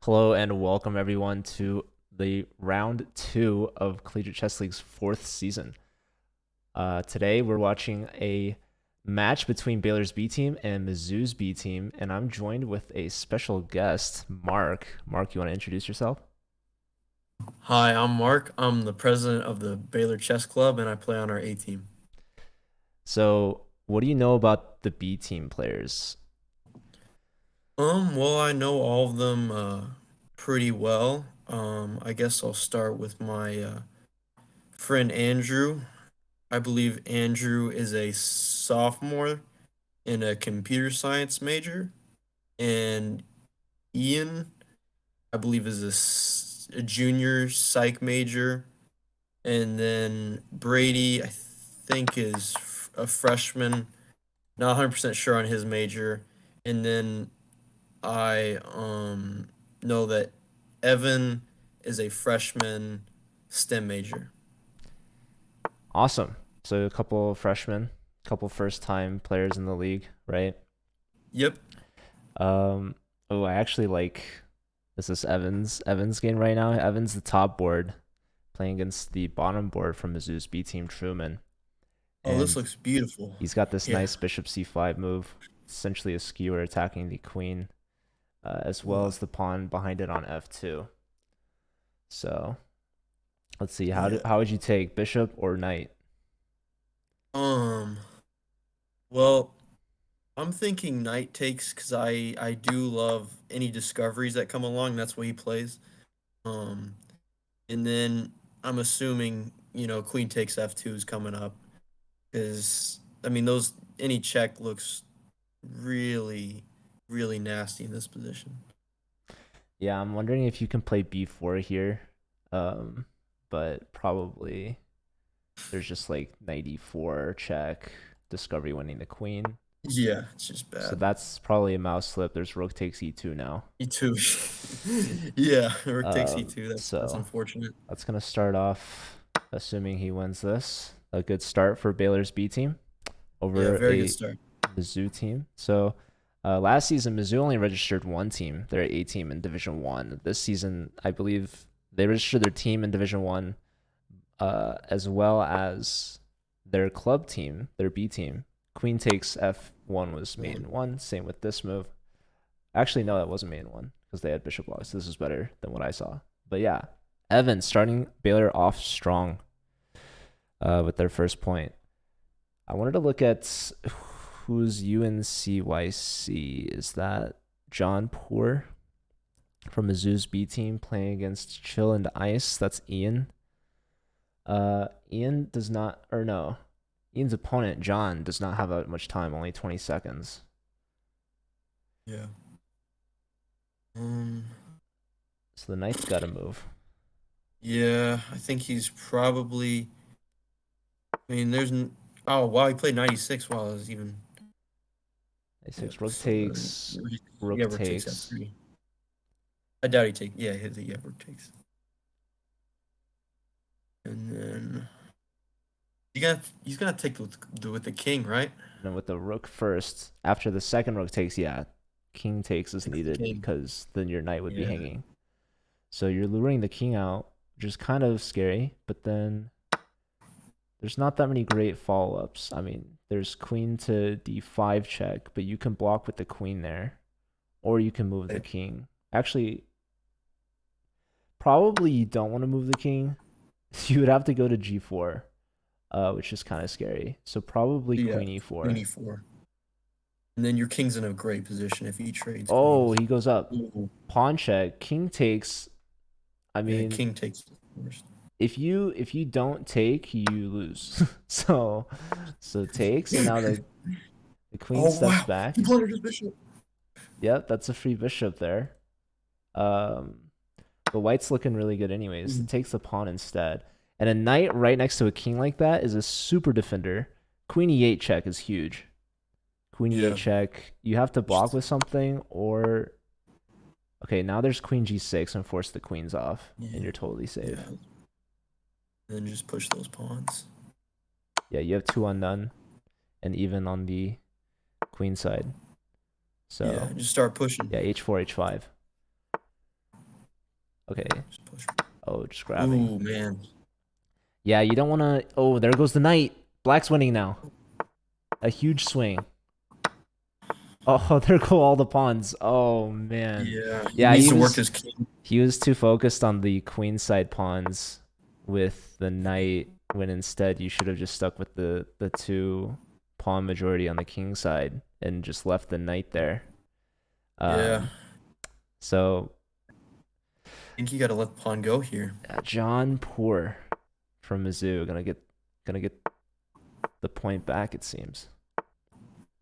Hello and welcome everyone to the round two of Collegiate Chess League's fourth season. Today we're watching a match between Baylor's B team and Mizzou's B team, and I'm joined with a special guest, Mark. Mark, you want to introduce yourself? Hi, I'm Mark. I'm the president of the Baylor Chess Club, and I play on our A team. So, what do you know about the B team players? Well, I know all of them pretty well. I guess I'll start with my friend Andrew. I believe Andrew is a sophomore in a computer science major, and Ian, I believe, is a junior psych major, and then Brady, I think, is a freshman. Not 100% sure on his major. And then I know that Evan is a freshman STEM major. Awesome. So, a couple freshmen, a couple first-time players in the league, right? Yep. I actually like this is Evans game right now. Evans the top board playing against the bottom board from Mizzou's B team Truman. Oh, this And looks beautiful. he's got this Yeah. nice bishop c5 move, essentially a skewer attacking the queen, as well Wow. as the pawn behind it on f2. So let's see, Yeah. how would you take bishop or knight? Um, well, I'm thinking knight takes because I do love any discoveries that come along. That's what he plays. Um, and then I'm assuming, queen takes f2 is coming up because I mean those any check looks really, really nasty in this position. Yeah, I'm wondering if you can play b4 here, um, but probably there's just like knight e4 check, discovery winning the queen. Yeah, it's just So bad. that's probably a mouse slip. There's rook takes e2 now. E2. Yeah, rook takes Um, E2. That's so unfortunate. that's gonna start off, assuming he wins this. A good start for Baylor's B team Yeah, over very good a start. Mizzou team. So last season, Mizzou only registered one team, their A team in Division One. This season, I believe they registered their team in Division One, as well as their club team, their B team. Queen takes F1 was main One. one. Same with this move. Actually, no, that wasn't main one because they had bishop blocks. This is better than what I saw. But yeah, Evans starting Baylor off strong with their first point. I wanted to look at who's UNCYC. Is that John Poor from Mizzou's B team playing against Chill and Ice? That's Ian. Ian does not, or no, Ian's opponent, John, does not have that much time, only 20 seconds. Yeah. Um. So the knight's got to move. Yeah, I think he's probably. I mean, Oh wow, he played 96 while I was even. Yeah. A6, rook So takes, yeah, rook rook takes takes. F3. I doubt he take. Yeah, yeah, rook takes. And then he's gonna take with the king, right? And then with the rook first, after the second rook takes, yeah, king takes is Takes the needed king. because then your knight would be Yeah. hanging. So you're luring the king out, which is kind of scary, but then there's not that many great follow-ups. I mean, there's queen to d5 check, but you can block with the queen there, or you can move the king. Actually, probably you don't want to move the king. You would have to go to g4, which is kind of scary. So probably Yeah, queen queen e4. E4. And then your king's in a great position if he trades Oh, queens. he goes up. Ooh. Pawn check. King takes. I Yeah, mean, king takes first. if you don't take, you lose. So takes, and now the queen Oh steps wow, he back. blundered his bishop. Yep, that's a free bishop there. Um, but white's looking really good anyways. It Mm. takes the pawn instead. And a knight right next to a king like that is a super defender. Queen e8 check is huge. Queen e8 Yeah. check. You have to block with something or okay, now there's queen g6 and force the queens off and Yeah. you're totally Yeah. safe. And then just push those pawns. Yeah, you have two undone and even on the queen side. Yeah, So just start pushing. yeah, h4, h5. Okay. Just push. Oh, just grabbing. Ooh, man. Yeah, you don't want to. Oh, there goes the knight. Black's winning now. A huge swing. Oh, there go all the pawns. Oh man. Yeah, he Yeah, needs to work his king. he was too focused on the queen side pawns with the knight when instead you should have just stuck with the two pawn majority on the king side and just left the knight there. Yeah, Um so I think you got to let the pawn go here. John Poor from Mizzou gonna get the point back, it seems.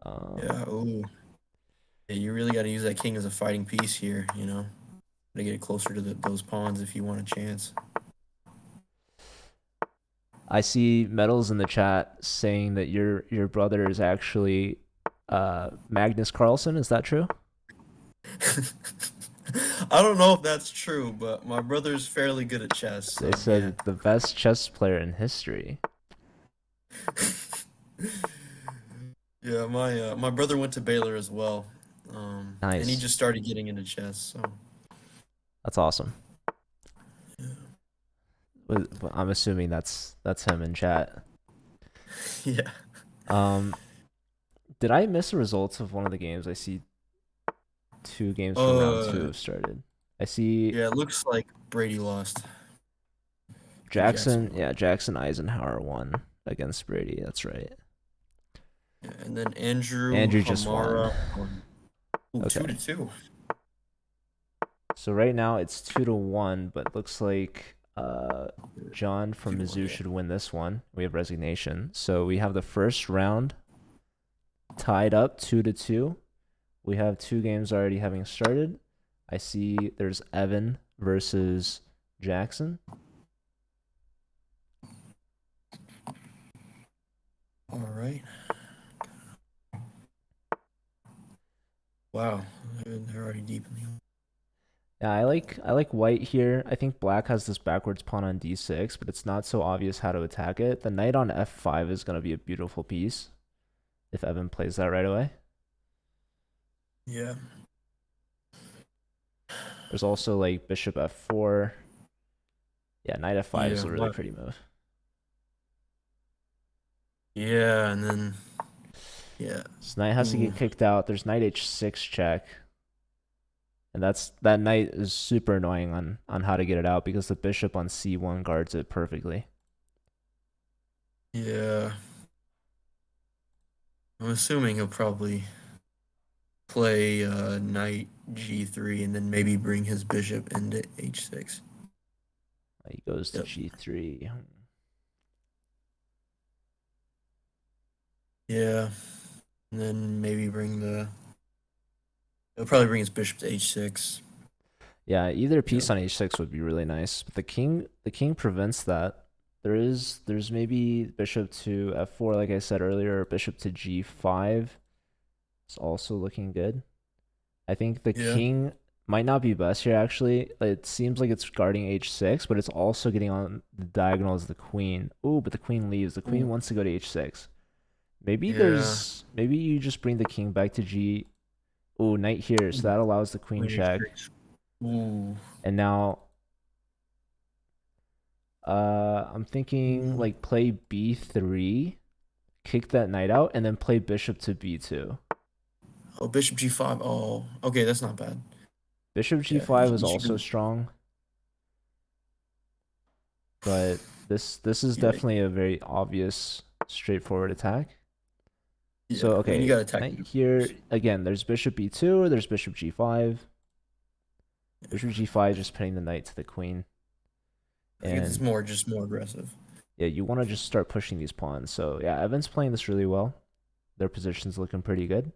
Yeah, ooh. Yeah, you really got to use that king as a fighting piece here, you know, to get it closer to those pawns if you want a chance. I see Metals in the chat saying that your brother is actually Magnus Carlsen. Is that true? I don't know if that's true, but my brother's fairly good at chess, They so yeah. said the best chess player in history. Yeah, my brother went to Baylor as well, and he Nice. just started getting into chess. So That's awesome. yeah, I'm assuming that's him in chat. yeah. Um, did I miss the results of one of the games? I see two games from round two Uh, have started. I see yeah. It looks like Brady lost. Or Jackson Jackson. won. Yeah, Jackson Eisenhower won against Brady. That's right. Yeah, and then Andrew Andrew just won. Hamara won. Ooh, two to Okay. two. So right now it's 2-1, but looks like John from 2-1. Mizzou Yeah. should win this one. We have resignation. So we have the first round tied up 2-2. We have two games already having started. I see there's Evan versus Jackson. All right. Wow, they're already deep in the. Yeah, I like white here. I think black has this backwards pawn on d6, but it's not so obvious how to attack it. The knight on f5 is going to be a beautiful piece if Evan plays that right away. Yeah. There's also like bishop f4. Yeah, knight f5 is Yeah. a really pretty move. Yeah, and then yeah. So knight has to Ooh. get kicked out. There's knight h6 check. And that knight is super annoying on how to get it out because the bishop on c1 guards it perfectly. Yeah. I'm assuming he'll probably play knight g3 and then maybe bring his bishop into h6. He goes to Yep. g3. Yeah. And then maybe he'll probably bring his bishop to h6. Yeah, either piece Yep. on h6 would be really nice, but the king prevents that. There's maybe bishop to f4 like I said earlier, or bishop to g5. It's also looking good. I think the Yeah. king might not be best here actually. It seems like it's guarding h6, but it's also getting on the diagonal as the queen. Ooh, but the queen leaves. The queen Ooh. wants to go to h6. Yeah. Maybe you just bring the king back to g. Ooh, knight here, so that allows the queen Queen check. h6. Ooh. And now I'm thinking like play b3, kick that knight out, and then play bishop to b2. Oh, bishop g5. Oh, okay, that's not bad. Bishop Yeah, g5 is you should also do. strong, but this is Yeah, definitely a very obvious, straightforward attack. yeah. So I mean, you okay, gotta attack knight the here first. again. There's bishop b2, or there's bishop g5. Bishop g5 just pinning the knight to the queen, I think it's and just more aggressive. yeah, you want to just start pushing these pawns. So yeah, Evan's playing this really well. Their position's looking pretty good.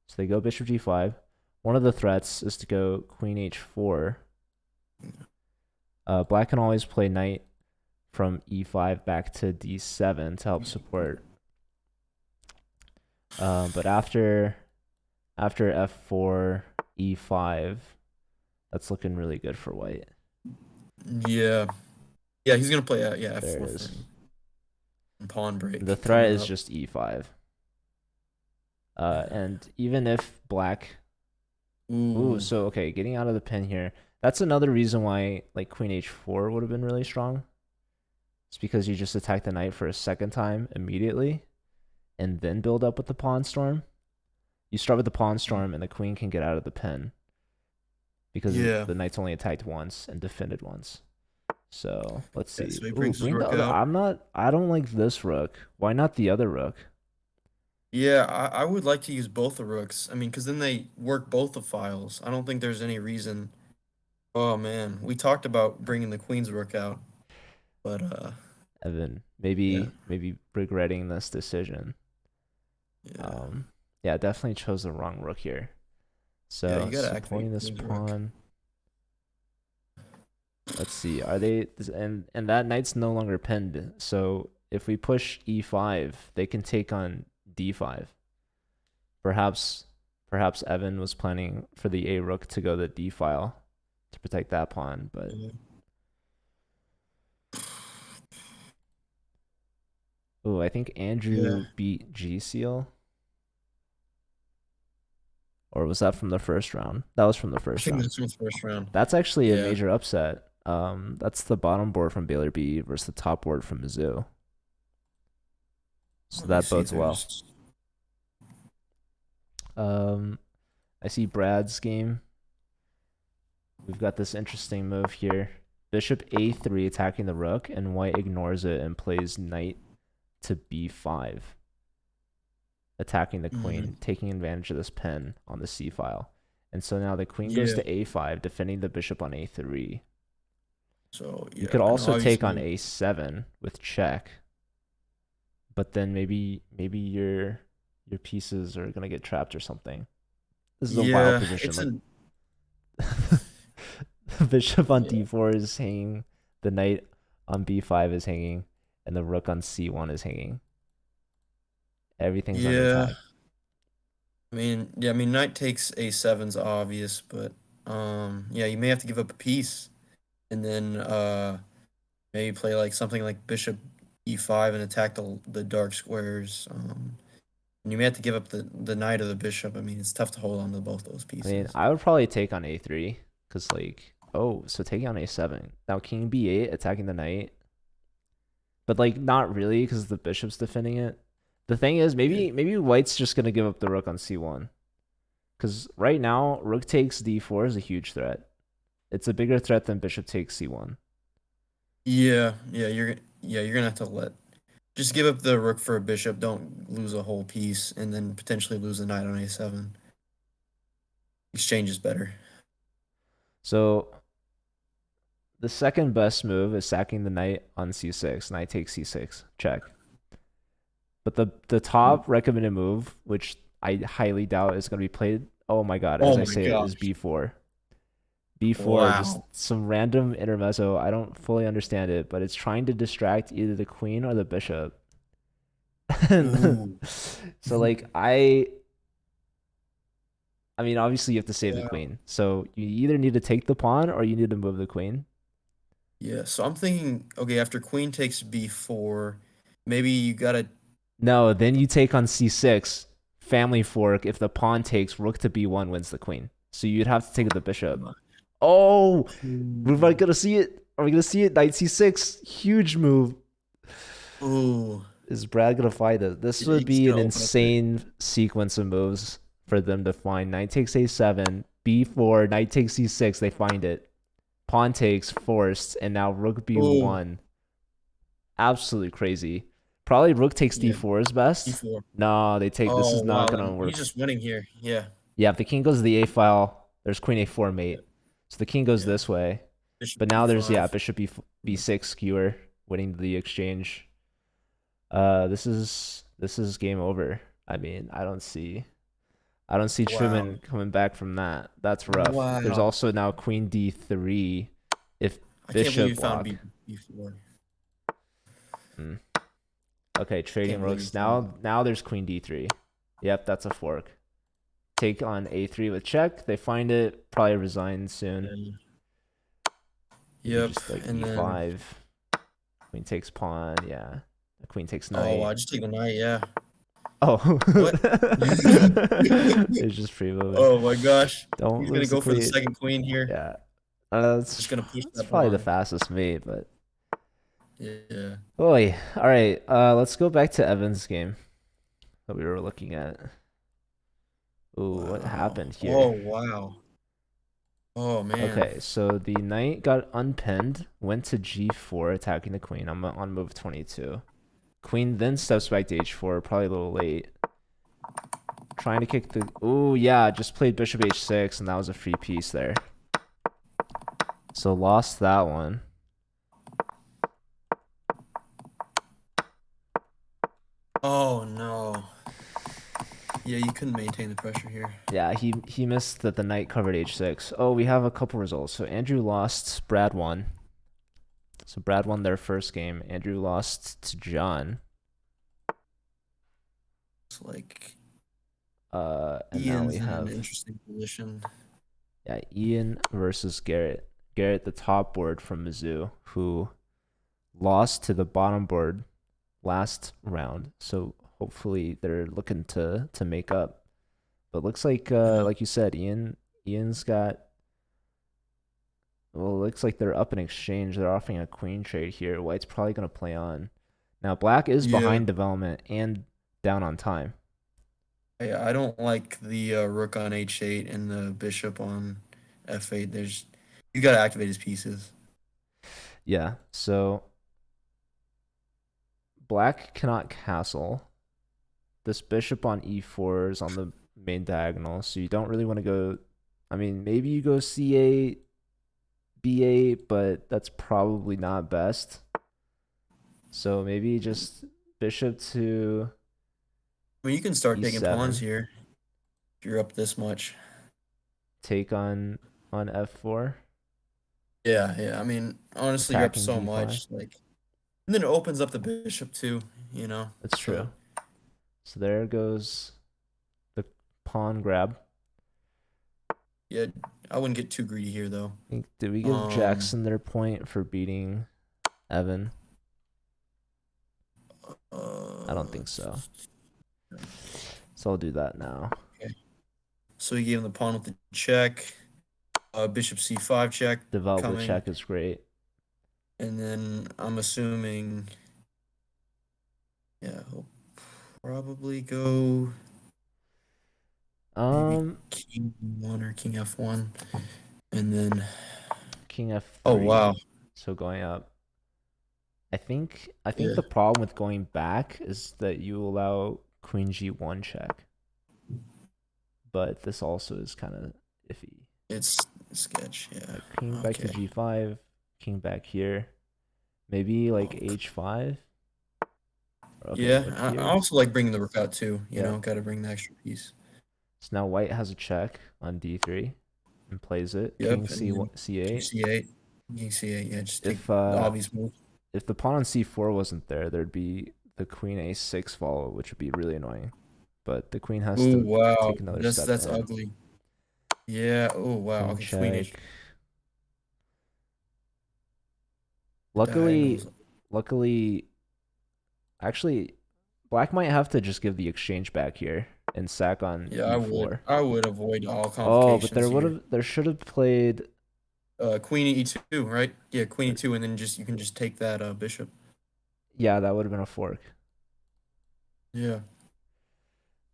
So they go bishop g5. One of the threats is to go queen h4. Black can always play knight from e5 back to d7 to help support. But after f4, e5, that's looking really good for white. Yeah, yeah. He's gonna play yeah There it f4 is. and pawn The break threat coming is up. just e5. And even if black Ooh, Ooh. so okay, getting out of the pen here. That's another reason why like Queen H4 would have been really strong. It's because you just attack the knight for a second time immediately and then build up with the pawn storm. You start with the pawn storm and the queen can get out of the pen because Yeah. the knight's only attacked once and defended once. So let's Yeah, see. so he Ooh, brings his bring the rook other. out. I don't like this rook. Why not the other rook? Yeah, I would like to use both the rooks. I mean, because then they work both the files. I don't think there's any reason. Oh man, we talked about bringing the queen's rook out, but Evan, yeah, maybe regretting this decision. yeah, Um, yeah, definitely chose the wrong rook here. yeah. So You gotta supporting activate this queen's rook. pawn. Let's see. Are they and that knight's no longer pinned. So if we push e5, they can take on d5. Perhaps perhaps Evan was planning for the a rook to go the d file to protect that pawn, but Yeah. oh, I think Yeah, Andrew beat G seal. Or was that from the first round? That was from the I first think round. that's from the first round. That's actually a Yeah, major upset. That's the bottom board from Baylor B versus the top board from Mizzou. So let me that see. bodes well. There's Um, I see Brad's game. We've got this interesting move here. Bishop a3 attacking the rook, and white ignores it and plays knight to b5, attacking the mhm. queen, taking advantage of this pen on the c file. And so now the queen goes Yeah. to a5, defending the bishop on a3. So You yeah, could and also take on obviously, a7 with check, but then maybe your pieces are gonna get trapped or something. This is a wild yeah, position. it's Like an the bishop on yeah, d4 is hanging, the knight on b5 is hanging, and the rook on c1 is hanging. Everything's under yeah. attack. I mean, knight takes a7's obvious, but yeah, you may have to give up a piece, and then maybe play like something like bishop e5 and attack the dark squares. And you may have to give up the knight or the bishop. I mean, it's tough to hold on to both those I mean, pieces. I would probably take on a3 because like, oh, so taking on a7. Now king b8 attacking the knight, but like not really because the bishop's defending it. The thing is, Yeah, maybe white's just gonna give up the rook on c1 because right now rook takes d4 is a huge threat. It's a bigger threat than bishop takes c1. yeah, you're gonna have to let just give up the rook for a bishop. Don't lose a whole piece, and then potentially lose the knight on a7. Exchange is better. So the second best move is sacking the knight on c6. Knight takes c6. Check. But the top recommended move, which I highly doubt is going to be played, oh my god, as Oh I my say it, is gosh! b4. B4, just Wow. some random intermezzo. I don't fully understand it, but it's trying to distract either the queen or the bishop. And Ooh. so like I mean obviously you have to save the Wow. queen. So you either need to take the pawn or you need to move the queen. Yeah, so I'm thinking, okay, after queen takes b4, maybe you gotta. No, then you take on c6, family fork. If the pawn takes, rook to b1 wins the queen. So you'd have to take the bishop. Oh, we're Ooh. gonna see it. Are we gonna see it? Knight c6, huge move. Ooh. Is Brad gonna find it? This Yeah, would he's be an gonna open up there. insane sequence of moves for them to find. Knight takes a7, b4, knight takes c6. They find it. Pawn takes forced, and now rook Ooh. b1. Absolutely crazy. Probably rook takes Yeah, d4 is best. b4. No, they take. This Oh is not wow, gonna then he's work. just winning here. Yeah. Yeah, if the king goes to the a file, there's queen a4 Yeah. mate. So the king goes Yeah. this way. Bishop But now there's yeah, b5. bishop b6 skewer winning the exchange. This is game over. I mean, I don't see Wow. Truman coming back from that. That's rough. There's Wow. also now queen d3 if I can't believe bishop you found block. b4. Hmm. Okay, trading Can't believe you rooks. found that. Now there's queen d3. Yep, that's a fork. Take on a3 with check. They find it, probably resign soon. Yeah. Maybe Yep. just like And then e5. Queen takes pawn. Yeah. The queen takes oh wow, knight. just take the knight. Yeah. Oh. What? It's just free moving. Oh my gosh. Don't He's gonna lose the go for the queen. second queen here. Yeah. Just gonna push It's that probably the pawn. fastest mate, but Yeah. oh, all right. Let's go back to Evan's game that we were looking at. Ooh, what Wow. happened Oh here? wow. Oh man. Okay, so the knight got unpinned, went to g4, attacking the queen. I'm on move 22. Queen then steps back to h4, probably a little late. Trying to kick the... Ooh, yeah, just played bishop h6, and that was a free piece there. So lost that one. Oh no. Yeah, you couldn't maintain the pressure here. Yeah, he missed that the knight covered h6. Oh, we have a couple results. So Andrew lost, Brad won. So Brad won their first game. Andrew lost to John. It's like And now we Ian's in an have interesting position. Ian versus Garrett. Garrett, the top board from Mizzou, who lost to the bottom board last round. So hopefully they're looking to make up. But looks Yeah. like you said, Ian's got. Well, it looks like they're up in exchange. They're offering a queen trade here. White's probably gonna play on. Now black is Yeah. behind development and down on time. Yeah, I don't like the rook on h8 and the bishop on f8. You gotta activate his pieces. Yeah. So black cannot castle. This bishop on e4 is on the main diagonal, so you don't really want to go. I mean, maybe you go c8, b8, but that's probably not best. So maybe just bishop to I mean, you can start taking pawns e7, here if you're up this much. take on f4, Yeah, yeah. I mean, honestly, you're up attacking so g5. much. Like, and then it opens up the bishop too. You know. That's So true. So there goes the pawn grab. yeah, I wouldn't get too greedy here though. Did we give Um. Jackson their point for beating Evan? I don't Uh. think so. So I'll do that now. Okay. So he gave him the pawn with the check. Bishop c5 check Develop the coming, check is great. and then I'm assuming, yeah, he'll probably go maybe king one or king f1, and then King oh f3. wow, So going up. I think yeah, the problem with going back is that you allow queen g1 check. But this also is kind of iffy. it's sketch, yeah, Like king back to okay. g5, king back here. Maybe like Oh, h5. Okay, yeah, rook I here. also like bringing the rook out too. You Yeah. know, got to bring the extra piece. So now white has a check on d3 and plays it. King Yep, and then king c8. c8, king c8. Yeah, just take If the obvious move. if the pawn on c4 wasn't there, there'd be the queen a6 follow, which would be really annoying. But the queen has Oh to wow, take another that's step that's in. ugly. Yeah. Oh wow. King Okay, queen h check. diagonals. Luckily, actually, black might have to just give the exchange back here and sack on Yeah, I would. e4. I would avoid all Oh, but complications here. there should have played. Queen e2, right? Yeah, queen e2, and then you can just take that bishop. Yeah, that would have been a fork, Yeah.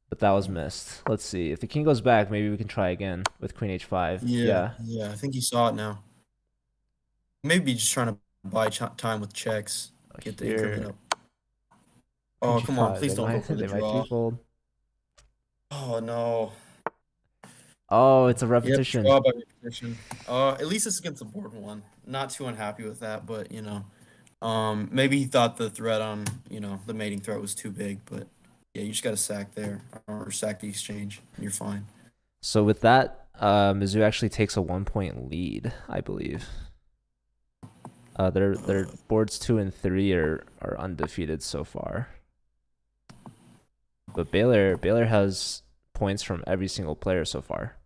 but that was missed. Let's see. If the king goes back, maybe we can try again with queen h5. Yeah, Yeah, yeah. I think you saw it now. Maybe just trying to buy time with checks, get the increment here up. queen Oh, come on, g5. please They don't go might for the they might draw. three-fold. Oh no. Oh, it's a Yep, repetition. draw by repetition. At least it's against the board one. Not too unhappy with that, but you know. Maybe he thought the threat on, the mating threat was too big, but yeah, you just got to sack there or sack the exchange, and you're fine. So with that, Mizzou actually takes a 1 point lead, I believe. Their boards 2 and 3 are undefeated so far. But Baylor has points from every single player so far.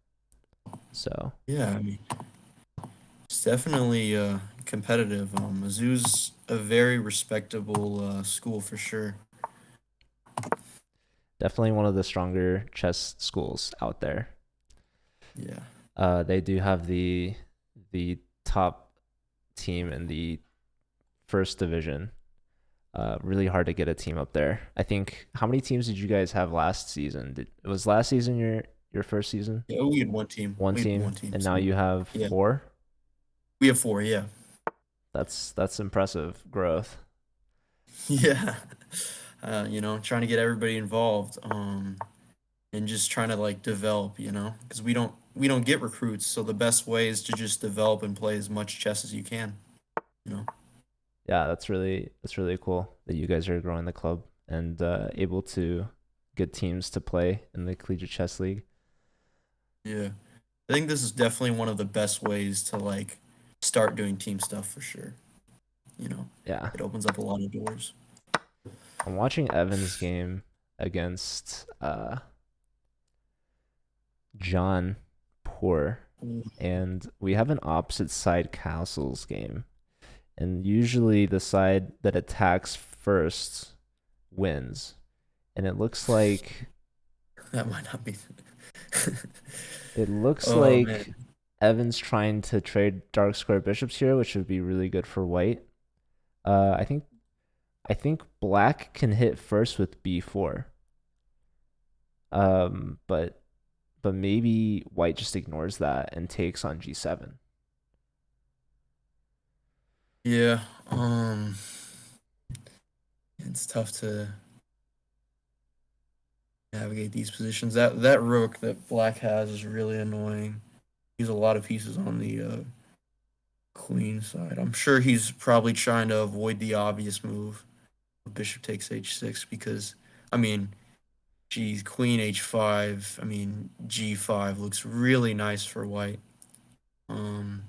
So Yeah, I mean, it's definitely competitive. Mizzou's a very respectable school for sure. Definitely one of the stronger chess schools out there. Yeah. They do have the top team in the first division. Really hard to get a team up there. I think how many teams did you guys have last season? Was last season your first season? Yeah, we had one team. One We had team, one team. and now So you have yeah, four. we have four. Yeah. That's impressive growth. Yeah. Trying to get everybody involved. And just trying to like develop, because we don't get recruits, so the best way is to just develop and play as much chess as you can, you know. Yeah, that's really cool that you guys are growing the club and able to get teams to play in the collegiate chess league. Yeah. I think this is definitely one of the best ways to like start doing team stuff for sure. You know, Yeah, it opens up a lot of doors. I'm watching Evan's game against John Poor, Ooh. and we have an opposite side castles game. And usually the side that attacks first wins. And That might not be. it looks Oh like man. Evan's trying to trade dark square bishops here, which would be really good for white. I think black can hit first with b4. But maybe white just ignores that and takes on g7. Yeah. It's tough to navigate these positions. That rook that black has is really annoying. He's a lot of pieces on the queen side. I'm sure he's probably trying to avoid the obvious move. Bishop takes h6 because, I mean, geez, queen h5. I mean, g5 looks really nice for white. Um,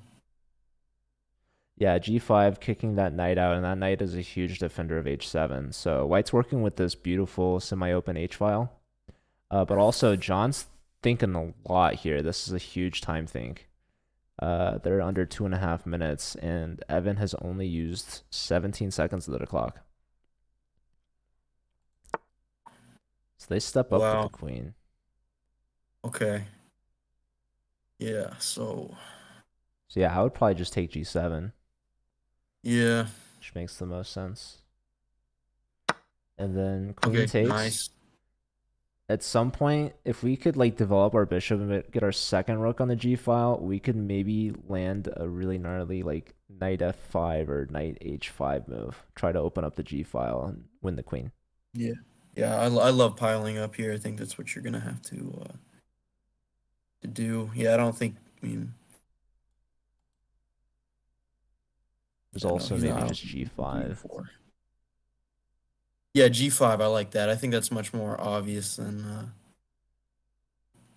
Yeah, g5 kicking that knight out, and that knight is a huge defender of h7. So white's working with this beautiful semi-open h-file. But also John's thinking a lot here. This is a huge time think. They're under 2.5 minutes, and Evan has only used 17 seconds of the clock. So they step up with the wow. queen. Okay. Yeah. So, So yeah, I would probably just take g7, yeah. which makes the most sense. And then queen Okay. takes. Nice. At some point, if we could like develop our bishop and get our second rook on the g file, we could maybe land a really gnarly like knight f5 or knight h5 move. Try to open up the g file and win the queen. Yeah. Yeah. I love piling up here. I think that's what you're gonna have to do. Yeah. I don't think. I mean, There's yeah. No, also he's not. maybe I don't just think he's gonna do g5. e4. Yeah, G5, I like that. I think that's much more obvious than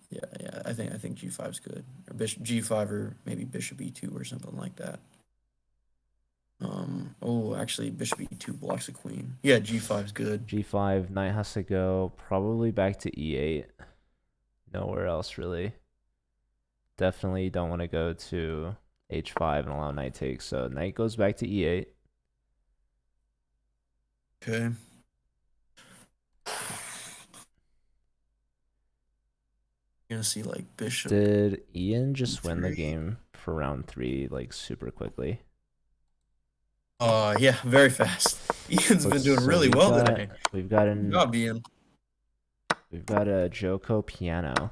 yeah, yeah. I think G5 is good. Or bishop G5 or maybe bishop E2 or something like that. Oh, actually bishop E2 blocks the queen. Yeah, G5 is good. g5, knight has to go probably back to e8. Nowhere else really. Definitely don't want to go to h5 and allow knight takes. So knight goes back to e8. Okay. You're gonna see like bishop Did Ian just win the E3. game for round 3 like super quickly? Yeah, very fast. Ian's been doing So really we've well got today. we've got Good an job, Ian. we've got a Joko piano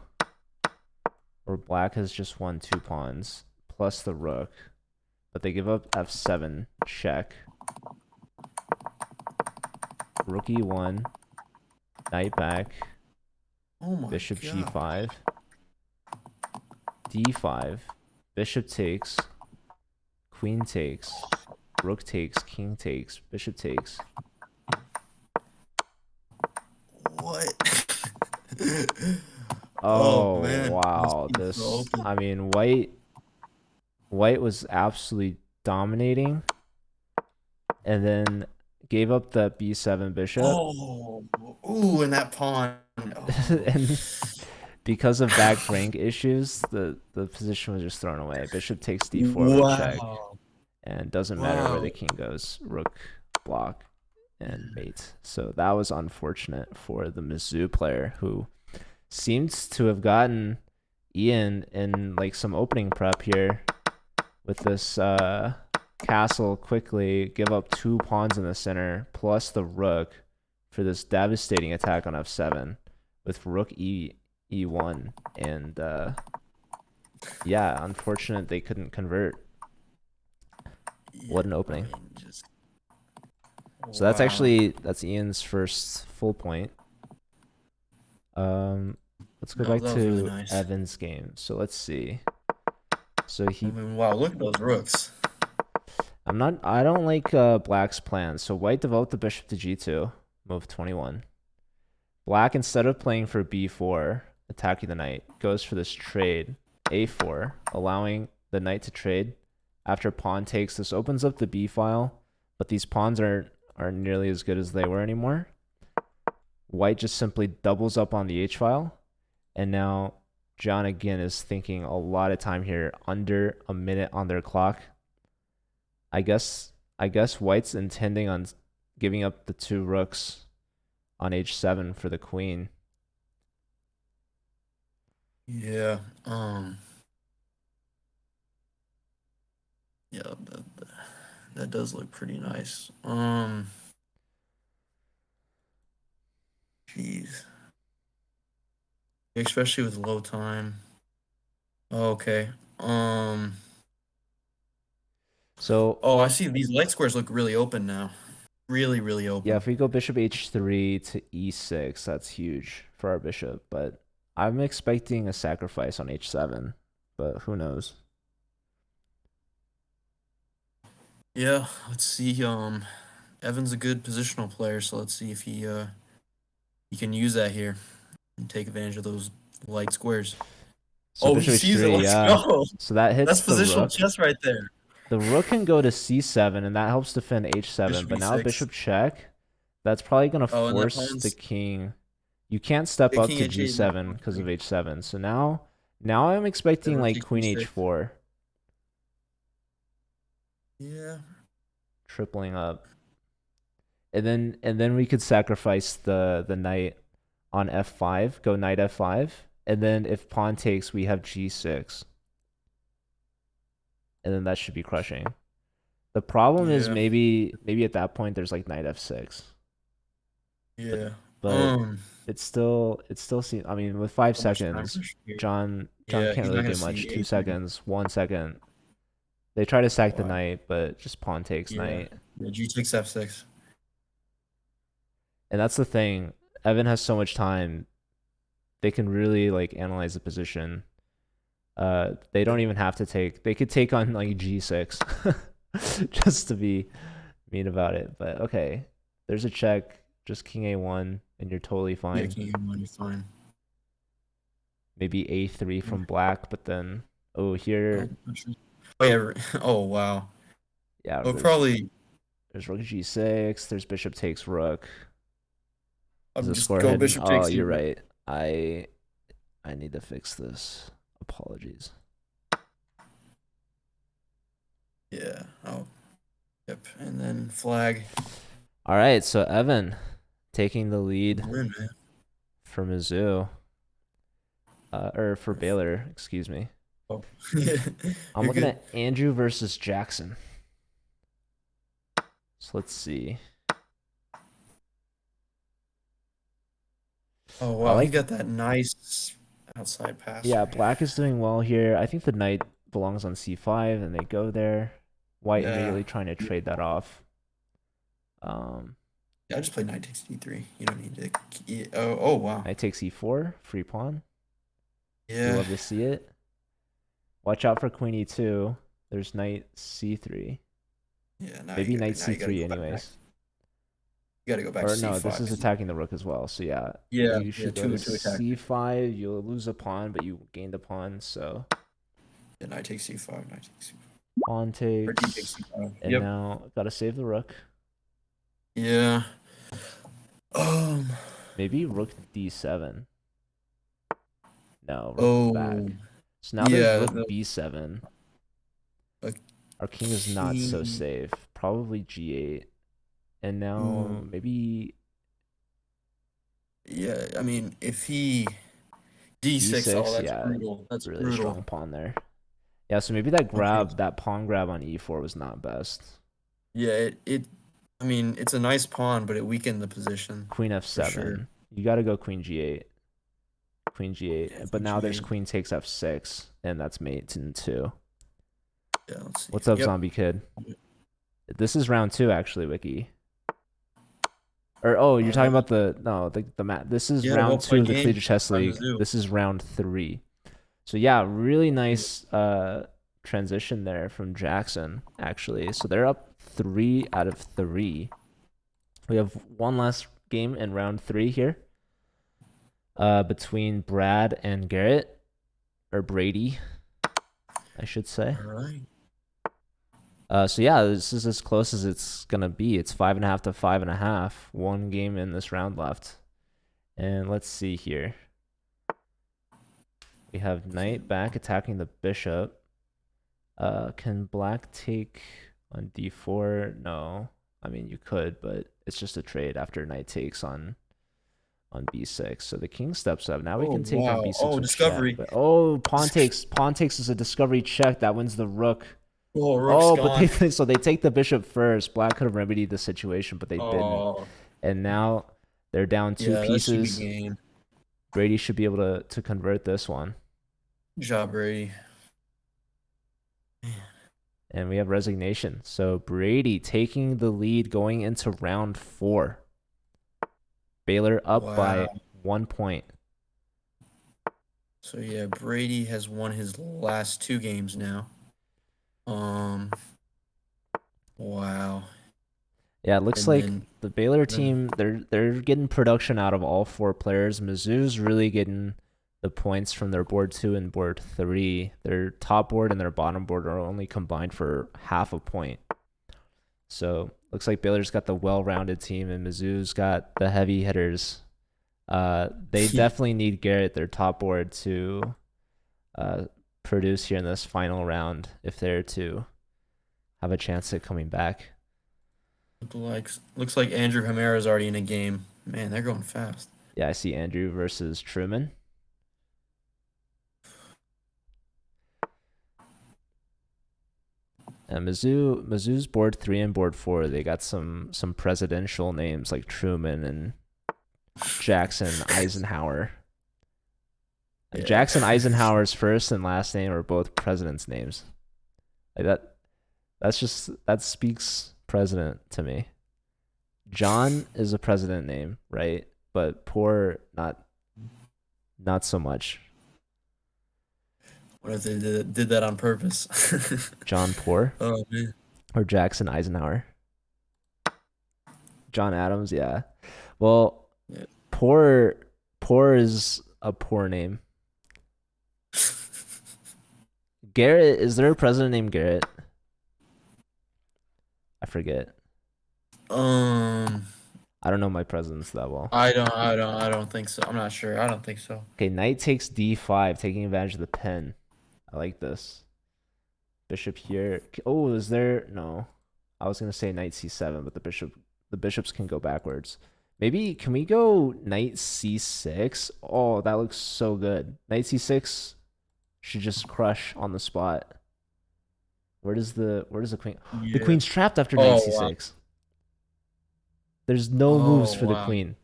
where black has just won 2 pawns plus the rook, but they give up f7 check. Rook e1, knight back, Oh my bishop god. g5, d5, bishop takes, queen takes, rook takes, king takes, bishop takes. What? Oh Oh man, this wow, game's so this open. I mean white was absolutely dominating and then gave up that b7 bishop. Oh, ooh, and that pawn. Oh. And because of back rank issues, the position was just thrown away. Bishop takes d4 with check, Wow. and doesn't matter where the Wow. king goes. Rook block, and mate. So that was unfortunate for the Mizzou player who seems to have gotten Ian in like some opening prep here with this castle quickly, give up 2 pawns in the center plus the rook for this devastating attack on f7 with rook e1 and yeah, unfortunate they couldn't convert. What an opening. So Wow. that's Ian's first full point. Let's go No, back that was really to nice. Evan's game. So let's see. So I mean, wow, look at those rooks. I don't like Black's plan. So White developed the bishop to g2, move 21. Black, instead of playing for b4, attacking the knight, goes for this trade, a4, allowing the knight to trade. After pawn takes, this opens up the b file, but these pawns aren't nearly as good as they were anymore. White just simply doubles up on the h file, and now John again is thinking a lot of time here, under a minute on their clock. I guess White's intending on giving up the 2 rooks on h7 for the queen. Yeah. Yeah, that does look pretty nice. Jeez. Especially with low time. Okay. So Oh, I see. These light squares look really open now. Really, really open. yeah, if we go bishop h3 to e6, that's huge for our bishop. But I'm expecting a sacrifice on h7, but who knows? Yeah, let's see. Evan's a good positional player, so let's see if he can use that here and take advantage of those light squares. So Oh, he bishop sees it. h3, Let's yeah. go. So that hits That's the positional rook. chess right there. The rook can go to c7, and that helps defend h7. Bishop But now e6. bishop check, that's probably going to Oh, and that force the pawn's king. You can't step the up king to h8 and g7 because of h7. So now I'm expecting rook like takes queen e6. h4, Yeah. tripling up. And then we could sacrifice the knight on f5, go knight f5, and then if pawn takes, we have g6. And then that should be crushing. The problem is Yeah. maybe at that point there's like knight f6. Yeah. But it still seems, I mean, with 5 So much time seconds, pressure here. John Yeah, can't he's really not gonna do see much. 2 a3. seconds, 1 second. They try to sack the Wow. knight, but just pawn takes Yeah. knight. Yeah, g6 f6. And that's the thing. Evan has so much time. They can really like analyze the position. They don't even have to take. They could take on like g6, just to be mean about it. But okay, there's a check. Just king a1, and you're totally Yeah, fine. king e1, you're fine. Maybe a3 from black, but then here, Oh yeah. Oh wow. yeah, Oh, probably. there's rook g6. There's bishop takes rook. Is the Just score go hidden? bishop Oh, takes you're you. right. I need to fix this. Apologies. Yeah. Oh. Yep. And then flag. All right, so Evan taking the lead Win, man. for Mizzou. Or for Baylor, excuse me. Oh. I'm You're looking good. at Andrew versus Jackson. So let's see. Oh wow, like, he got that nice outside pass. Yeah, black is doing well here. I think the knight belongs on c5, and they go there. White immediately trying to trade that off. Yeah, I just played knight takes d3. You don't need to. Oh wow. Knight takes e4, free pawn. You Yeah. love to see it. Watch out for queen e2. There's knight c3. Yeah. Maybe knight c3 anyways. You gotta go back Or to no, c5. this is attacking the rook as well. So yeah, Yeah. you should go to attack. c5. You'll lose a pawn, but you gain the pawn. So Yeah, knight takes c5. Knight takes c5. pawn Or takes, d takes c5. and now gotta save the rook. Yeah. Maybe rook d7. No, rook Oh. back. So now Yeah, there's rook b7. Our king is not so safe. Probably g8. and now Ooh. maybe Yeah, I mean, if he D6, oh, D6. that's Yeah, brutal. That's really brutal. strong pawn there. Yeah, so maybe that Okay. grab, that pawn grab on E4 was not best. Yeah, I mean, it's a nice pawn, but it weakened the position Queen for sure. F7. You got to go Queen G8. Queen Yeah, G8. But Queen now there's G8. Queen takes F6, and that's mate in 2. Yeah, let's see. What's up, Yep. Zombie Kid? This is round 2, actually, Wiki. Or oh, you're All talking right. about the mat. This is Yeah, round well 2 played of the game Collegiate Chess by League. Mizzou. This is round 3. So yeah, really Yeah. nice transition there from Jackson, actually. So they're up 3 out of 3. We have one last game in round 3 here. Between Brad and Garrett, or Brady, I should say. All right. So yeah, this is as close as it's gonna be. It's 5.5 to 5.5. One game in this round left. And let's see here. We have Knight back attacking the bishop. Can Black take on D4? No. I mean, you could, but it's just a trade after Knight takes on B6. So the king steps up. Now we Oh, can take on wow. B6 Oh, with check. discovery. But oh, pawn takes. Pawn takes is a discovery check. That wins the rook. Oh, rook's Oh, but gone. they take the bishop first. Black could have remedied the situation, but they didn't. Oh, And now they're down 2 yeah, that should be pieces. game. Brady should be able to convert this one. Good job, Brady. And we have resignation. So Brady taking the lead going into round 4. Baylor up Wow. by 1 point. So yeah, Brady has won his last 2 games now. Wow. Yeah, it looks And like then the Baylor then team they're getting production out of all 4 players. Mizzou's really getting the points from their board 2 and board 3. Their top board and their bottom board are only combined for half a point. So looks like Baylor's got the well-rounded team and Mizzou's got the heavy hitters. They definitely need Garrett, their top board, to produce here in this final round if they're to have a chance at coming back. looks like Andrew Hamera is already in a game. Man, they're going fast. Yeah, I see Andrew versus Truman. And Mizzou's board 3 and board 4, they got some presidential names like Truman and Jackson Eisenhower. Yeah. Jackson Eisenhower's first and last name are both presidents' names. Like that speaks president to me. John is a president name, right? But poor not so much. What if they did that on purpose? John Poor Oh man. or Jackson Eisenhower. John Adams, yeah. Well, Yeah. poor is a poor name. Garrett, is there a president named Garrett? I forget. I don't know my presidents that well. I don't think so. I'm not sure. I don't think so. Okay, knight takes d5, taking advantage of the pen. I like this. Bishop here. Oh, is there? No. I was gonna say knight c7, but the bishops can go backwards. Maybe can we go knight c6? Oh, that looks so good. Knight c6 should just crush on the spot. Where does the queen? The Yeah. queen's trapped after knight Oh wow. c6. There's no moves Oh for the wow. queen.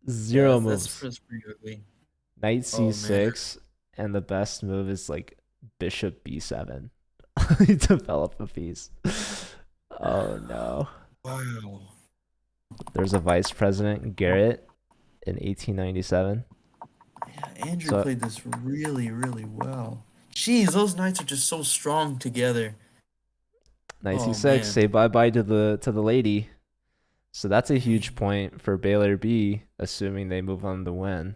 Yeah, Zero moves. that's pretty ugly. Knight Oh man. c6, and the best move is like bishop b7. Develop a piece. Oh no. Wow. There's a vice president, Garrett, in 1897. Yeah, Andrew So played this really, really well. Jeez, those knights are just so strong together. knight Oh c6, man. say bye bye to the lady. So that's a huge point for Baylor B, assuming they move on to win.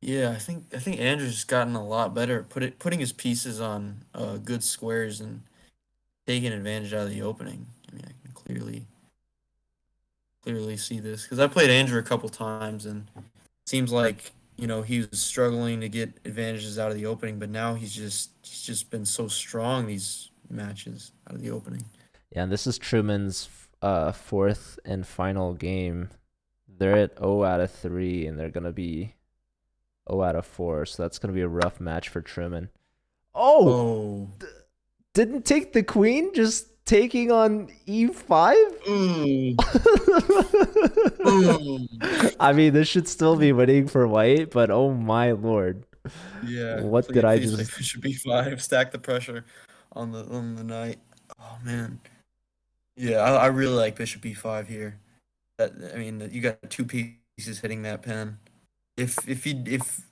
Yeah, I think Andrew's just gotten a lot better at putting his pieces on good squares and taking advantage out of the opening. I mean, I can clearly see this because I played Andrew a couple times and it seems like he was struggling to get advantages out of the opening, but now he's just been so strong these matches out of the opening. Yeah, and this is Truman's fourth and final game. They're at 0 out of 3, and they're gonna be 0 out of 4. So that's gonna be a rough match for Truman. Oh, Oh. didn't take the queen, just taking on e5. Mm. Mm. I mean, this should still be winning for white, but oh my lord, Yeah, what did please, I please play just? bishop b5. Stack the pressure on the knight. Oh man. Yeah, I really like bishop b5 here. I mean, you got two pieces hitting that pen. If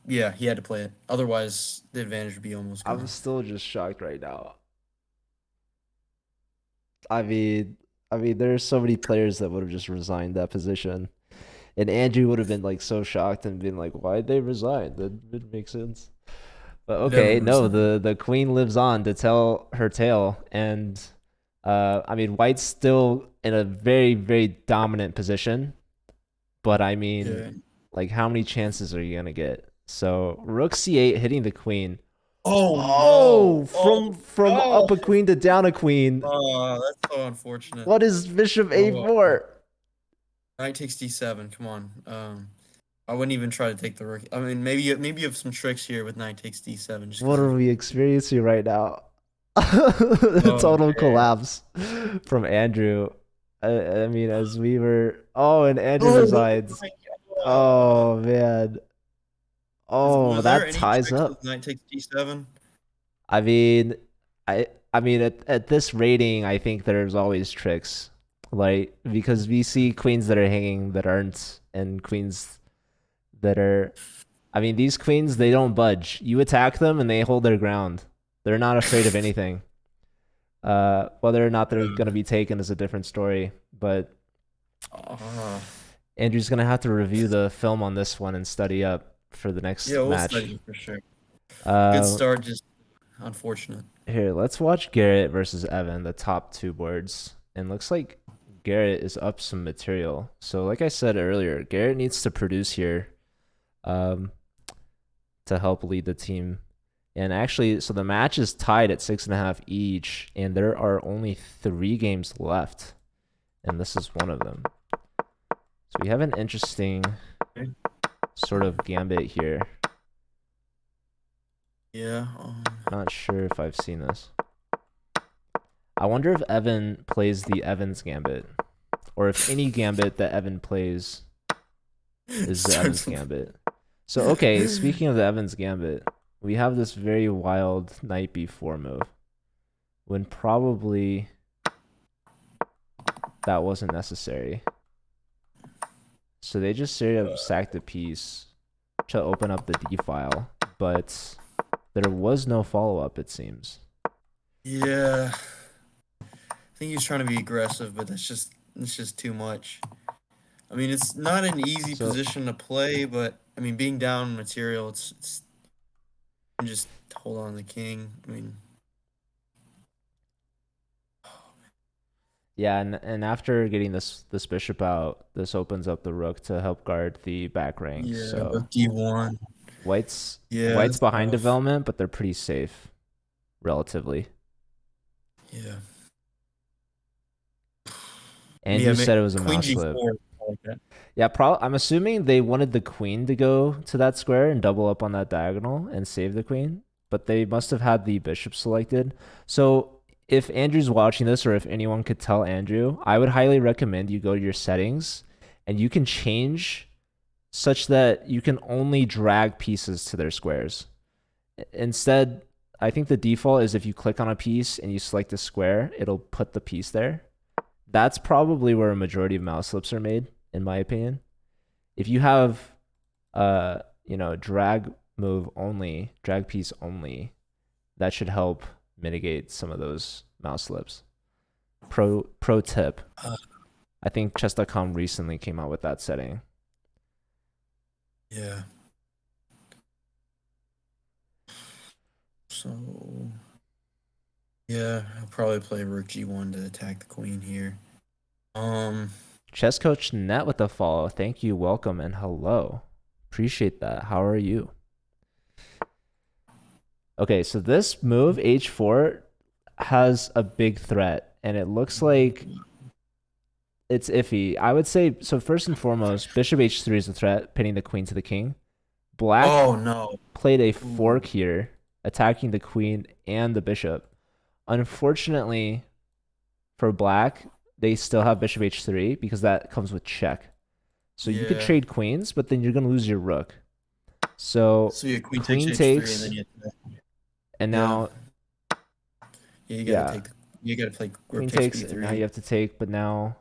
yeah, he had to play it. Otherwise, the advantage would be almost I'm gone. still just shocked right now. I mean, there's so many players that would have just resigned that position, and Andrew would have been like so shocked and been like, "Why'd they resign? That didn't make sense." But Never okay, no, resign. the queen lives on to tell her tale, and I mean, White's still in a very very dominant position, but I mean, Yeah. like, how many chances are you gonna get? So Rook C8 hitting the queen. Oh Oh, no! Oh from no! up a queen to down a queen. Oh, that's so unfortunate. What is Bishop Oh, A4? knight takes d7. Come on. I wouldn't even try to take the rook. I mean, maybe you have some tricks here with knight takes d7 just What because are of. we experiencing right now? Total Man. collapse from Andrew. I mean, as we were. Oh, and Andrew Oh resigns. my god. Oh man. Oh, Was there that any ties tricks with up. knight takes d7? I mean, I mean at this rating, I think there's always tricks, like because we see queens that are hanging that aren't, and queens that are. I mean, these queens, they don't budge. You attack them and they hold their ground. They're not afraid of anything. Whether or not they're gonna be taken is a different story. But Uh, Andrew's gonna have to review the film on this one and study up for the yeah, next we'll match. study it for sure. Good Uh, start, just unfortunate. Here, let's watch Garrett versus Evan, the top two boards. And looks like Garrett is up some material. So, like I said earlier, Garrett needs to produce here, um, to help lead the team. And actually, so the match is tied at 6.5 each, and there are only 3 games left, and this is one of them. So we have an interesting sort of gambit here. Yeah. Not sure if I've seen this. I wonder if Evan plays the Evans gambit, or if any gambit that Evan plays is the Evans gambit. So, okay, speaking of the Evans gambit, we have this very wild knight b4 move, when probably that wasn't necessary. So they just straight up sacked a piece to open up the d file, but there was no follow-up, it seems. Yeah. I think he's trying to be aggressive, but it's just too much. I mean, it's not an easy So position to play, but I mean, being down material, it's you can just hold on to the king. I mean, yeah, and after getting this bishop out, this opens up the rook to help guard the back rank. yeah, So rook d1. Yeah, White's that's behind tough. development, but they're pretty safe, relatively. Yeah, yeah. Andrew said it was a Queen mouse slip. g4. I like that. Yeah, I'm assuming they wanted the queen to go to that square and double up on that diagonal and save the queen, but they must have had the bishop selected. So if Andrew's watching this, or if anyone could tell Andrew, I would highly recommend you go to your settings and you can change such that you can only drag pieces to their squares. Instead, I think the default is if you click on a piece and you select a square, it'll put the piece there. That's probably where a majority of mouse slips are made, in my opinion. If you have drag move only, drag piece only, that should help mitigate some of those mouse slips. Pro tip. Uh, I think chess.com recently came out with that setting. yeah. So, yeah, I'll probably play rook g1 to attack the queen here. Chess coach Net with the follow. Thank you, welcome, and hello. Appreciate that. How are you? Okay, so this move, h4, has a big threat, and it looks like it's iffy. I would say so. First and foremost, bishop h3 is a threat, pinning the queen to the king. Black Oh no. played a Ooh. fork here, attacking the queen and the bishop. Unfortunately for black, they still have bishop h3 because that comes with check. So you could Yeah. trade queens, but then you're gonna lose your rook. So So yeah, queen takes queen h3, and then takes, you and yeah. now Yeah, you gotta yeah, take you gotta play rook queen takes takes, and now you b3. have to take, but now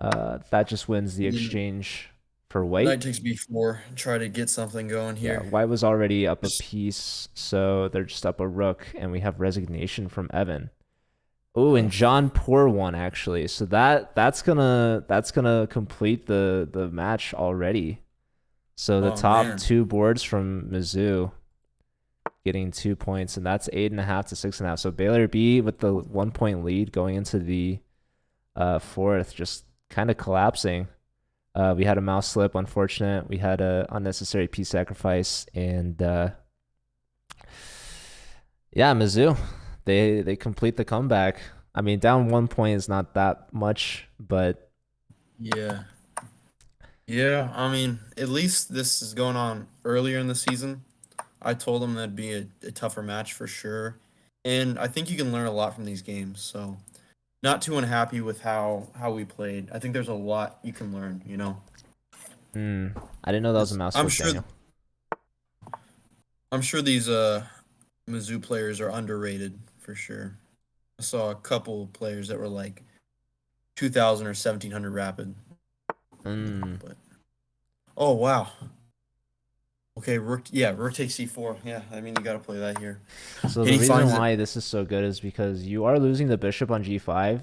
that just wins the And then exchange for knight white. takes b4. Try to get something going Yeah, here. white was already up a Just piece, so they're just up a rook, and we have resignation from Evan. Oh, and yeah. John poor one actually. So that's gonna complete the match already. So the Oh top man. two boards from Mizzou getting 2 points, and that's 8.5 to 6.5. So Baylor B with the 1 point lead going into the fourth, just kind of collapsing. We had a mouse slip, unfortunate. We had a unnecessary piece sacrifice, and yeah, Mizzou, they complete the comeback. I mean, down 1 point is not that much, but Yeah. Yeah, I mean, at least this is going on earlier in the season. I told them that'd be a tougher match for sure. And I think you can learn a lot from these games. So not too unhappy with how we played. I think there's a lot you can learn, you know. I didn't know that was a 'Cause mouse slip, Daniel. I'm sure these Mizzou players are underrated for sure. I saw a couple players that were like 2000 or 1700 rapid. But oh wow. Okay, rook yeah, rook takes c4. Yeah, I mean you got to play that here. So And the he reason finds it. why this is so good is because you are losing the bishop on g5.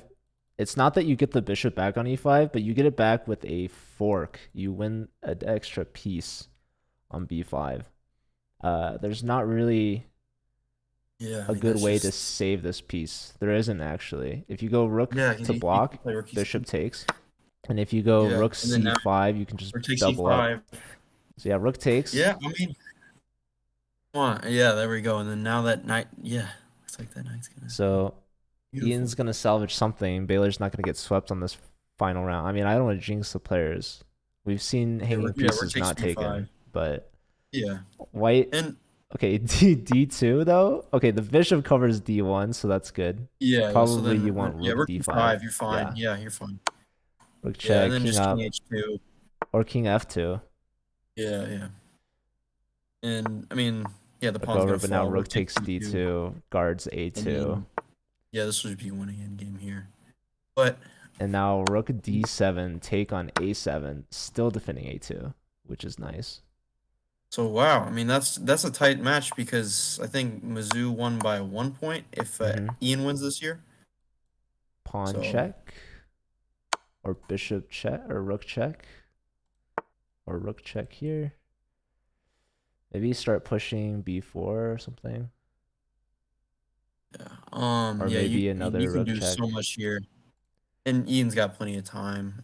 It's not that you get the bishop back on e5, but you get it back with a fork. You win an extra piece on b5. There's not really Yeah, I a mean good that's way to just save this piece. There isn't actually. If you go rook yeah, to he block, can play rook bishop e7. takes. And if you go Yeah, rook and then now c5, you can just rook takes double up. e5. So yeah, rook takes. Yeah, I mean, come on. Yeah, there we go. And then now that knight, yeah, looks like that knight's gonna So beautiful. Ian's gonna salvage something. Baylor's not gonna get swept on this final round. I mean, I don't want to jinx the players. We've seen hanging Yeah, rook pieces takes not b5. taken, but Yeah, white. and Okay, D2 though. Okay, the bishop covers D1, so that's good. yeah. So Probably you then want yeah, rook rook D5. e5. You're fine. Yeah, Yeah, you're fine. rook Yeah, and check, then king just king up, h2. or king F2. Yeah, yeah. And I mean, yeah, the Look pawn's over, gonna but now fall. rook Rook takes takes d2, D2, guards and A2, then yeah, this would be winning end game here. But and now rook D7, take on A7, still defending A2, which is nice. so wow, I mean that's a tight match because I think Mizzou won by 1 point if Mm-hmm. Ian wins this year. Pawn So check, or bishop check, or rook check here. Maybe start pushing b4 or something, yeah, or yeah, maybe you another can rook do so check, much here, and Ian's got plenty of time.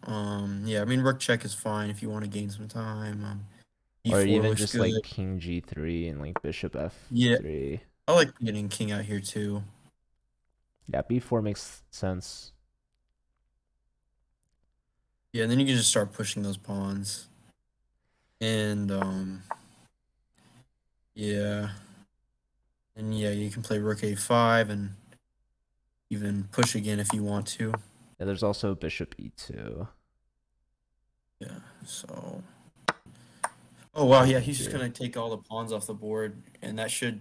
Yeah, I mean rook check is fine if you want to gain some time. or E4 even looks just good. like king g3 and like bishop Yeah, f3. I like getting king out here too. Yeah, b4 makes sense. Yeah, and then you can just start pushing those pawns, and yeah, and yeah, you can play rook a5 and even push again if you want to. Yeah, there's also bishop e2. Yeah, so. Oh wow, yeah, Pushing he's just here. gonna take all the pawns off the board, and that should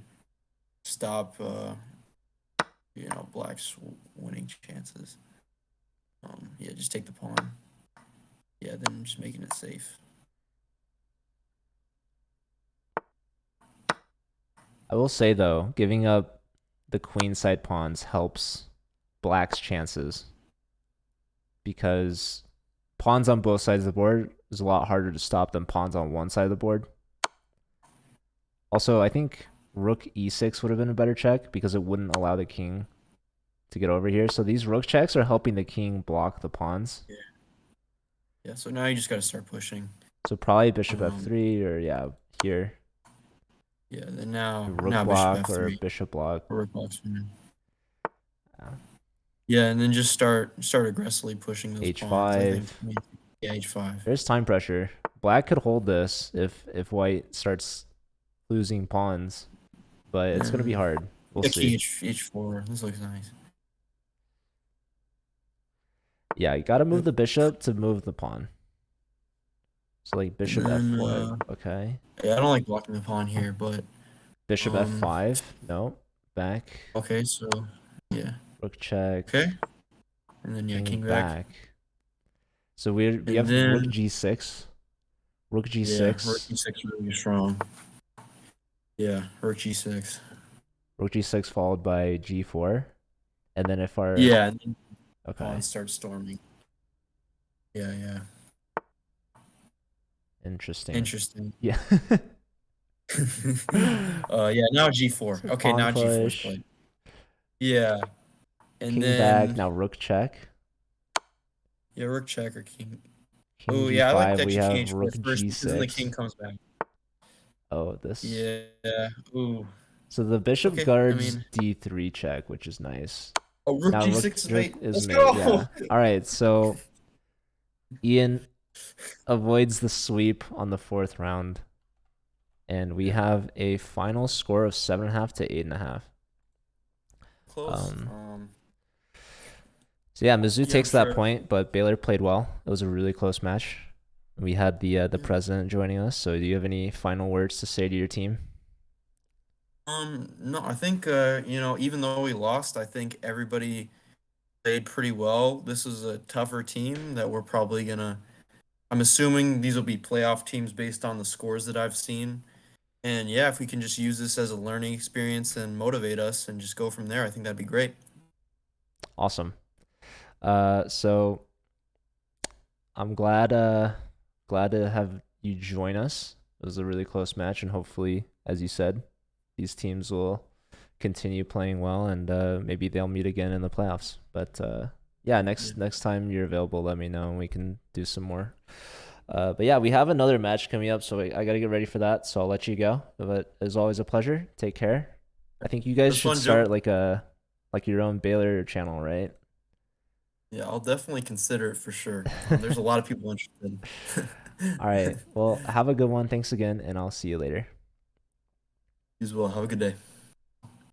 stop, Black's winning chances. Yeah, just take the pawn. Yeah, then just making it safe. I will say though, giving up the queen side pawns helps black's chances because pawns on both sides of the board is a lot harder to stop than pawns on one side of the board. Also, I think rook e6 would have been a better check because it wouldn't allow the king to get over here. So these rook checks are helping the king block the pawns. Yeah. Yeah. So now you just gotta start pushing. So probably bishop Um. f3 or yeah, here. Yeah. Then now Rook bishop block or f3 bishop block. or rook blocks. Yeah. Yeah, and then just start aggressively pushing those pawns. I think. H5. Yeah, H5. There's time pressure. Black could hold this if white starts losing pawns, but it's gonna be And hard. We'll yeah, see. king H4. This looks nice. Yeah, you gotta move Yep. the bishop to move the pawn. So like And bishop then f4. Okay. yeah, I don't like blocking the pawn here, but Bishop um f5. No. Back. okay, so yeah. Rook check. Okay. And then yeah, King king back. back. So we And have rook then g6. Rook yeah, rook g6. e6 really strong. Yeah, rook g6. Rook g6 followed by g4. And then if our Yeah, and then pawn okay. starts storming. Yeah, yeah. Interesting. Interesting. Yeah. Yeah, now g4. So Okay, pawn now g4 is push. played. Yeah. And King back. then Now rook check. yeah, rook check or king. King Oh yeah, I like g5. We actually king have h4 rook first because then the king g6. comes back. Oh, this. Yeah. Ooh. So the bishop Okay. I guards mean, d3 check, which is nice. oh, rook Now g6 is rook mate. is Let's mate. go. Yeah. All right. So Ian avoids the sweep on the fourth round, and we Yeah. have a final score of 7.5 to 8.5. Close. So yeah, Mizzou Yeah, I'm takes that sure. point, but Baylor played well. It was a really close match. We had the Yeah. president joining us. So do you have any final words to say to your team? No, I think even though we lost, I think everybody played pretty well. This is a tougher team that we're probably gonna. I'm assuming these will be playoff teams based on the scores that I've seen. And yeah, if we can just use this as a learning experience and motivate us and just go from there, I think that'd be great. Awesome. So I'm glad to have you join us. It was a really close match, and hopefully, as you said, these teams will continue playing well, and maybe they'll meet again in the playoffs. But yeah, Yeah. next time you're available, let me know, and we can do some more. But yeah, we have another match coming up, so I gotta get ready for that. So I'll let you go. But it's always a pleasure. Take care. I think you It guys was should fun, Joe. start like your own Baylor channel, right? Yeah, I'll definitely consider it for sure. There's a lot of people interested. All right. Well, have a good one. Thanks again, and I'll see you later. You as well. Have a good day.